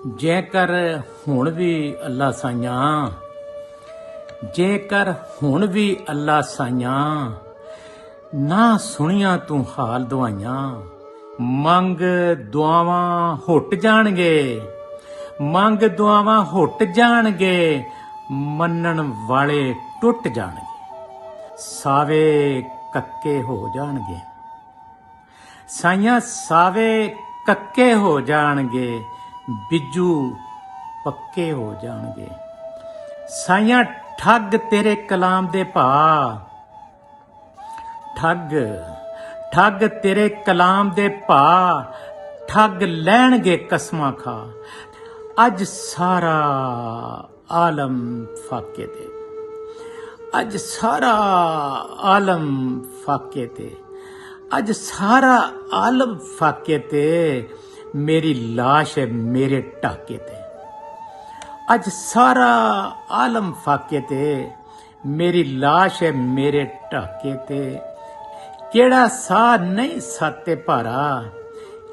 ਜੇਕਰ ਹੁਣ ਵੀ ਅੱਲਾ ਸਾਈਆਂ, ਜੇਕਰ ਹੁਣ ਵੀ ਅੱਲਾ ਸਾਈਆਂ, ਨਾ ਸੁਣੀਆਂ ਤੂੰ ਹਾਲ ਦੁਆਈਆਂ। ਮੰਗ ਦੁਆਵਾਂ ਹੁੱਟ ਜਾਣਗੇ, ਮੰਗ ਦੁਆਵਾਂ ਹੁੱਟ ਜਾਣਗੇ, ਮੰਨਣ ਵਾਲੇ ਟੁੱਟ ਜਾਣਗੇ। ਸਾਵੇ ਕੱਕੇ ਹੋ ਜਾਣਗੇ ਸਾਈਆਂ, ਸਾਵੇ ਕੱਕੇ ਹੋ ਜਾਣਗੇ, ਬਿੱਜੂ ਪੱਕੇ ਹੋ ਜਾਣਗੇ। ਸਾਈਆਂ ਠੱਗ ਤੇਰੇ ਕਲਾਮ ਦੇ ਭਾ, ਠੱਗ ਠੱਗ ਤੇਰੇ ਕਲਾਮ ਦੇ ਭਾ, ਠੱਗ ਲੈਣਗੇ ਕਸਮਾਂ ਖਾ। ਅੱਜ ਸਾਰਾ ਆਲਮ ਫਾਕੇ ਤੇ, ਅੱਜ ਸਾਰਾ ਆਲਮ ਫਾਕੇ ਤੇ, ਅੱਜ ਸਾਰਾ ਆਲਮ ਫਾਕੇ ਤੇ, ਮੇਰੀ ਲਾਸ਼ ਹੈ ਮੇਰੇ ਢਾਕੇ ਤੇ। ਅੱਜ ਸਾਰਾ ਆਲਮ ਫਾਕੇ ਤੇ, ਮੇਰੀ ਲਾਸ਼ ਹੈ ਮੇਰੇ ਢਾਕੇ ਤੇ। ਕਿਹੜਾ ਸਾਹ ਨਹੀਂ ਸਾਤੇ ਭਾਰਾ,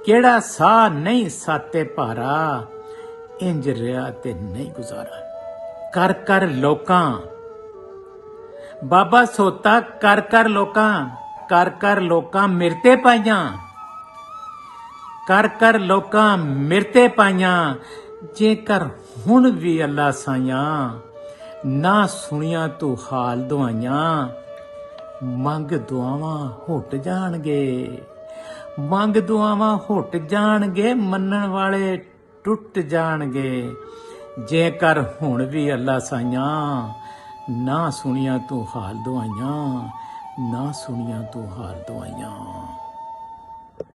ਕਿਹੜਾ ਸਾਹ ਨਹੀਂ ਸਾਤੇ ਭਾਰਾ, ਇੰਜ ਰਿਹਾ ਤੇ ਨਹੀਂ ਗੁਜ਼ਾਰਾ। ਕਰ ਕਰ ਲੋਕਾਂ ਬਾਬਾ ਸੋਤਾ, ਕਰ ਕਰ ਲੋਕਾਂ, ਕਰ ਕਰ ਲੋਕਾਂ ਮਿਰਤੇ ਪਾਈਆਂ, ਕਰ ਕਰ ਲੋਕਾਂ ਮਿਰਤੇ ਪਾਈਆਂ। ਜੇਕਰ ਹੁਣ ਵੀ ਅੱਲਾ ਸਾਈਆਂ, ਨਾ ਸੁਣੀਆਂ ਤੂੰ ਹਾਲ ਦੁਆਈਆਂ। ਮੰਗ ਦੁਆਵਾਂ ਹੁੱਟ ਜਾਣਗੇ, ਮੰਗ ਦੁਆਵਾਂ ਹੁੱਟ ਜਾਣਗੇ, ਮੰਨਣ ਵਾਲੇ ਟੁੱਟ ਜਾਣਗੇ। ਜੇਕਰ ਹੁਣ ਵੀ ਅੱਲਾ ਸਾਈਆਂ, ਨਾ ਸੁਣੀਆਂ ਤੂੰ ਹਾਲ ਦੁਆਈਆਂ, ਨਾ ਸੁਣੀਆਂ ਤੂੰ ਹਾਲ ਦੁਆਈਆਂ।